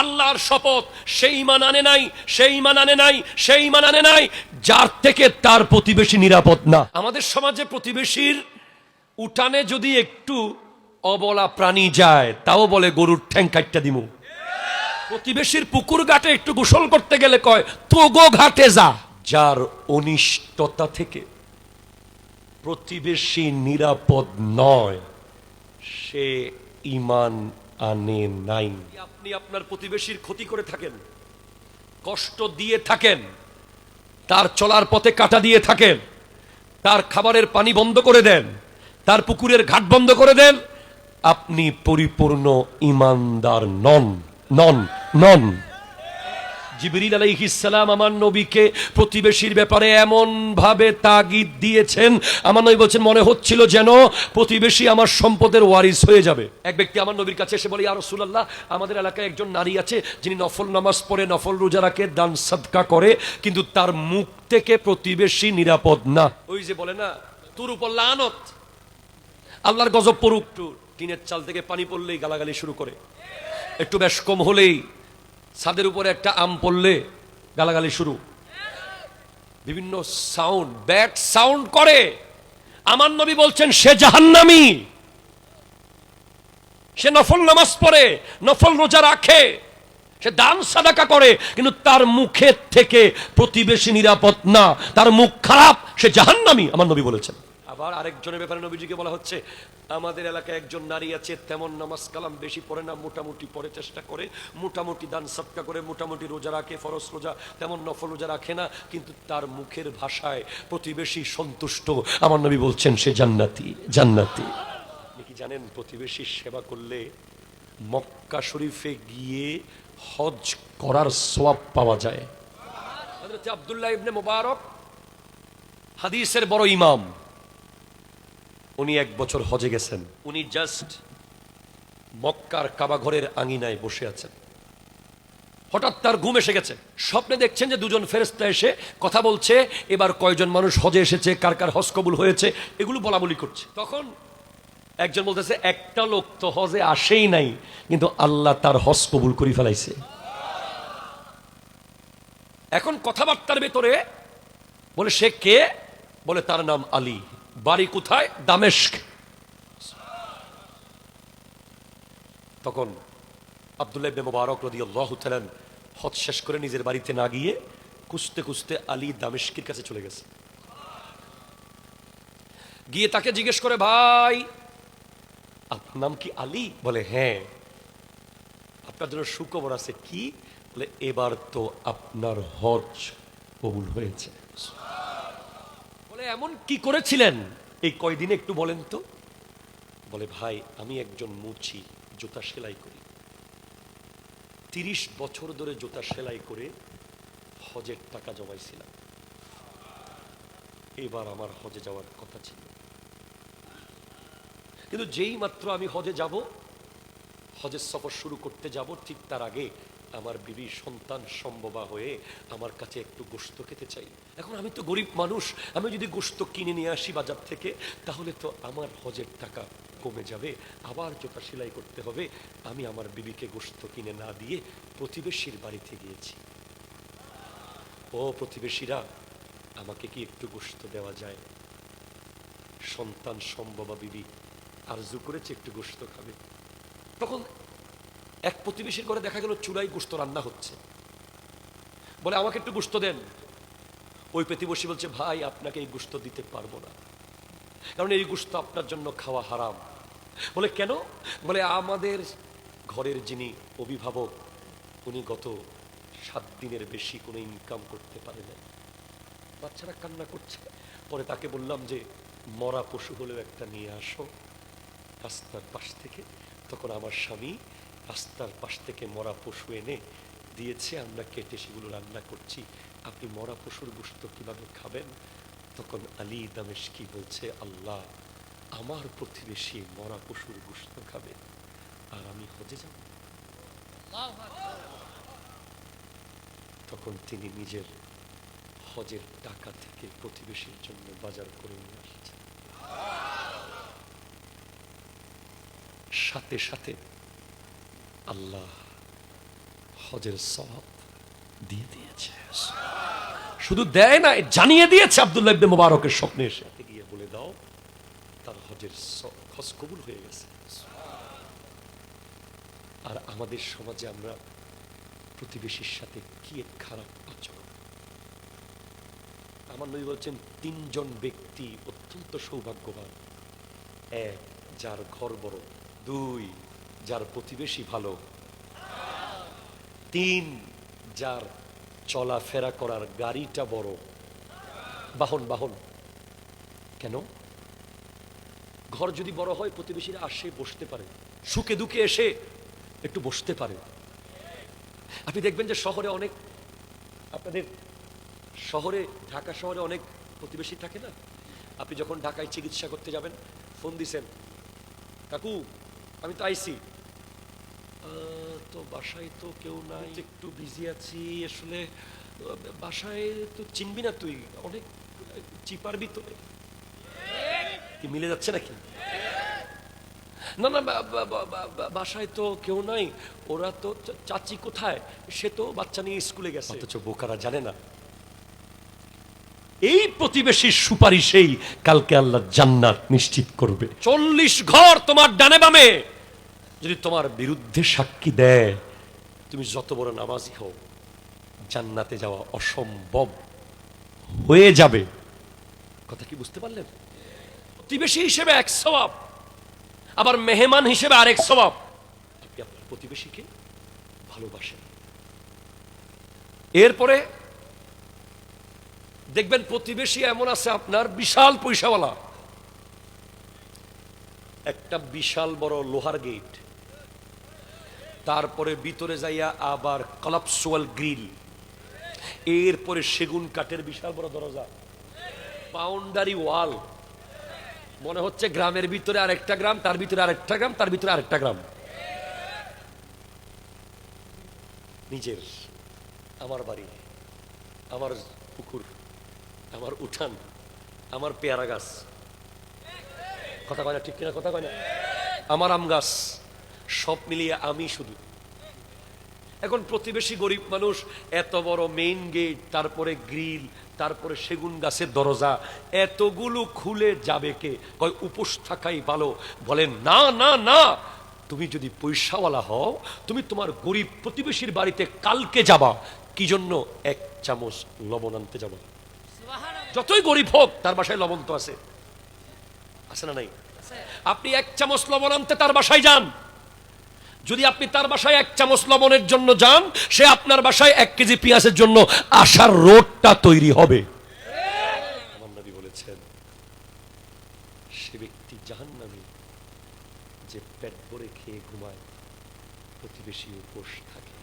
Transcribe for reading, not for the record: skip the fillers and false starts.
আল্লাহর শপথ, সেই ঈমান আনে নাই, সেই ঈমান আনে নাই, সেই ঈমান আনে নাই যার থেকে তার প্রতিবেশী নিরাপদ না। আমাদের সমাজে প্রতিবেশীর উঠানে যদি একটু অবলা প্রাণী যায়, তাও বলে গরুর ঠ্যাং কাটটা দিমু। প্রতিবেশীর পুকুর ঘাটে একটু গোসল করতে গেলে কয় তোগো ঘাটে যা। যার অনিষ্টতা থেকে প্রতিবেশী নিরাপদ নয়, সে ঈমান আনে নাই। আপনি আপনার প্রতিবেশীর ক্ষতি করে থাকেন, কষ্ট দিয়ে থাকেন, তার চলার পথে কাঁটা দিয়ে থাকেন, তার খাবারের পানি বন্ধ করে দেন, তার পুকুরের ঘাট বন্ধ করে দেন, আপনি পরিপূর্ণ ঈমানদার নন, নন, নন। জিবরিল আলাইহিস সালাম আমার নবীকে প্রতিবেশীর ব্যাপারে এমন ভাবে তাগিদ দিয়েছেন, আমার নবী বলছেন মনে হচ্ছিল যেন প্রতিবেশী আমার সম্পদের ওয়ারিস হয়ে যাবে। এক ব্যক্তি আমার নবীর কাছে এসে বলে, ইয়া রাসূলুল্লাহ, আমাদের এলাকায় একজন নারী আছে যিনি নফল নামাজ পড়ে, নফল রোজা রাখে, দান সাদকা করে, কিন্তু তার মুখ থেকে প্রতিবেশী নিরাপদ না। ওই যে বলে না, তোর উপর লানত, আল্লাহর গজব পড়ুক। টিনের চাল থেকে পানি পড়লেই গালাগালি শুরু করে, একটু বেশ কম হলেই ছাদের উপরে একটা আম পড়লে গালাগালি শুরু, বিভিন্ন সাউন্ড, ব্যাড সাউন্ড করে। আমার নবী বলছেন সে জাহান্নামী। সে নফল নামাজ পড়ে, নফল রোজা রাখে, সে দান সাদাকা করে, কিন্তু তার মুখের থেকে প্রতিবেশী নিরাপদ না, তার মুখ খারাপ, সে জাহান্নামী, আমার নবী বলেছেন। আবার আরেকজনের ব্যাপারে নবীজিকে বলা হচ্ছে, আমাদের এলাকায় একজন নারী আছে, তেমন নামাজ কালাম বেশি পড়ে না, মোটামুটি পড়ে, চেষ্টা করে, মোটামুটি দান সাদকা করে, মোটামুটি রোজা রাখে, ফরজ রোজা, তেমন নফল রোজা রাখে না, কিন্তু তার মুখের ভাষায় প্রতিবেশী সন্তুষ্ট, আমার নবী বলছেন সে জান্নাতি, জান্নাতি। আপনি কি জানেন প্রতিবেশীর সেবা করলে মক্কা শরীফে গিয়ে হজ করার সওয়াব পাওয়া যায়? হযরত আব্দুল্লাহ ইবনে মুবারক হাদিসের বড় ইমাম, উনি এক বছর হজে গেছেন। উনি জাস্ট মক্কার কাবা ঘরের আঙিনায় বসে আছেন, হঠাৎ তার ঘুম এসে গেছে। স্বপ্নে দেখছেন যে দুজন ফেরেশতা এসে কথা বলছে, এবার কয়জন মানুষ হজে এসেছে, কার কার হজ কবুল হয়েছে, এগুলো বলাবলি করছে। তখন একজন বলতেছে, একটা লোক তো হজে আসেই নাই, কিন্তু আল্লাহ তার হজ কবুল করে ফেলাইছে। এখন কথাবার্তার ভেতরে বলে সে কে, বলে তার নাম আলী, বাড়ি কোথায়, দামেস্ক। তখন আব্দুল্লাহ ইবনে মুবারক রাদিয়াল্লাহু তাআলা হজ শেষ করে নিজের বাড়িতে না গিয়ে খুঁজতে খুঁজতে আলী দামেস্কের কাছে চলে গেছে। গিয়ে তাকে জিজ্ঞেস করে, ভাই আপনার নাম কি আলী? বলে হ্যাঁ। আপনার জন্য সুখবর আছে। কি? বলে এবার তো আপনার হজ কবুল হয়েছে। বলে এমন কি করেছিলেন এই কয়দিনে একটু বলেন তো। বলে ভাই আমি একজন মুচি, জুতা সেলাই করি, 30 বছর ধরে জুতা সেলাই করে হজের টাকা জমাইছিলাম, এবার আমার হজে যাওয়ার কথা ছিল, কিন্তু যেই মাত্র আমি হজে যাব, হজের সফর শুরু করতে যাব, ঠিক তার আগে আমার বিবি সন্তান সম্ভবা হয়ে আমার কাছে একটু গোশত খেতে চাই। এখন আমি তো গরিব মানুষ, আমি যদি গোশত কিনে নিয়ে আসি বাজার থেকে, তাহলে তো আমার হজের টাকা কমে যাবে, আবার জুতা সেলাই করতে হবে। আমি আমার বিবিকে গোশত কিনে না দিয়ে প্রতিবেশীর বাড়িতে গিয়েছি। ও প্রতিবেশীরা, আমাকে কি একটু গোশত দেওয়া যায়? সন্তান সম্ভবা বিবি আরজু করেছে একটু গোশত খাবে। তখন এক প্রতিবেশীর ঘরে দেখা গেল চুলায় গোশত রান্না হচ্ছে। বলে আমাকে একটু গোশত দেন। ওই প্রতিবেশী বলছে, ভাই আপনাকে এই গোশত দিতে পারবো না, কারণ এই গোশত আপনার জন্য খাওয়া হারাম। বলে কেন? বলে আমাদের ঘরের যিনি অভিভাবক, উনি গত 7 দিনের বেশি কোনো ইনকাম করতে পারে না। বাচ্চারা কান্না করছে। পরে তাকে বললাম যে মরা পশু হলেও একটা নিয়ে আসো রাস্তার পাশ থেকে। তখন আমার স্বামী রাস্তার পাশ থেকে মরা পশু এনে দিয়েছে, আমরা কেটে সেগুলো রান্না করছি, আপনি মরা পশুর গোশত কিভাবে খাবেন? তখন আলী দামেস্কি বলছে, আল্লাহ আমার প্রতিবেশী মরা পশুর গোশত খাবে আর আমি হজে যাব? তখন তিনি নিজের হজের টাকা থেকে প্রতিবেশীর জন্য বাজার করে নিয়ে আসছেন। সাথে সাথে আল্লাহ হজের সওয়াব দিয়ে দিয়েছে। শুধু দেয় না, জানিয়ে দিয়েছে আব্দুল্লাহ ইবনে মুবারকের স্বপ্নে এসে, গিয়ে বলে দাও তার হজের হজ কবুল হয়ে গেছে। আর আমাদের সমাজে আমরা প্রতিবেশীর সাথে কি এক খারাপ আচরণ। আমার নবী বলছেন 3 জন ব্যক্তি অত্যন্ত সৌভাগ্যবান। 1, যার ঘর বড়। 2, যার প্রতিবেশী ভালো। 3, যার চলাফেরা করার গাড়িটা বড়। বাহন। কেন? ঘর যদি বড় হয় প্রতিবেশীরা আসে বসতে পারে, সুখে দুঃখে এসে একটু বসতে পারে। আপনি দেখবেন যে শহরে অনেক, আপনাদের শহরে, ঢাকা শহরে অনেক প্রতিবেশী থাকে না? আপনি যখন ঢাকায় চিকিৎসা করতে যাবেন, ফোন দিছেন, কাকু আমি তো আইছি, তো বাসায় তো কেউ নাই, একটু বিজি আছি, আসলে বাসায় তো চিনবি না তুই, অনেক চিপার ভিতরে। কি মিলে যাচ্ছে নাকি? না না, বাসায় তো কেউ নাই, ওরা তো, চাচি কোথায়, সে তো বাচ্চা নিয়ে স্কুলে গেছে। অথচ বোকারা জানে না এই প্রতিবেশীর সুপারিশেই কালকে আল্লাহ জান্নাত নিশ্চিত করবে। 40 ঘর তোমার ডানে বামে যদি তোমার বিরুদ্ধে সাক্ষী দেয়, তুমি যত বড় নামাজি হও, জান্নাতে যাওয়া অসম্ভব হয়ে যাবে। কথা কি বুঝতে পারলেন? প্রতিবেশী হিসেবে এক সওয়াব, আবার মেহমান হিসেবে আরেক সওয়াব। আপনি আপনার প্রতিবেশীকে ভালোবাসেন। এরপরে দেখবেন প্রতিবেশী এমন আছে আপনার বিশাল পয়সাওয়ালা, একটা বিশাল বড় লোহার গেট, তারপরে ভিতরে যাইয়া আবার কলাপসুয়াল গ্রিল, এরপরে সেগুন কাঠের বিশাল বড় দরজা, বাউন্ডারি ওয়াল, মনে হচ্ছে গ্রামের ভিতরে আরেকটা গ্রাম, তার ভিতরে আরেকটা গ্রাম, তার ভিতরে আরেকটা গ্রাম। নিজের, আমার বাড়ি, আমার পুকুর, আমার উঠান, আমার পেয়ারা গাছ, কথা কয় না, ঠিক কিনা? কথা কয় না? আমার আম গাছ, সব মিলিয়ে আমি শুধু। এখন প্রতিবেশী গরিব মানুষ, এত বড় মেইন গেট, তারপরে গ্রিল, তারপরে সেগুন গাছের দরজা, এতগুলো খুলে যাবে কে? কয় উপোস থাকাই ভালো। বলেন না না না, তুমি যদি পয়সাওয়ালা হও, তুমি তোমার গরিব প্রতিবেশীর বাড়িতে কালকে যাবা। কি জন্য? 1 চামচ লবণ আনতে যাবো। যতই গরিব হোক তার বাসায় লবণ তো আছে, আছে না নাই? আপনি 1 চামচ লবণ আনতে তার বাসায় যান। যদি আপনি তার বাসায় 1 চামচ লবণের জন্য যান, সে আপনার বাসায় 1 কেজি পেঁয়াজের জন্য আসার রোডটা তৈরি হবে। আমার নবী বলেছেন, সে ব্যক্তি জাহান্নামী যে পেট ভরে খেয়ে ঘুমায়, প্রতিবেশী উপোস থাকে।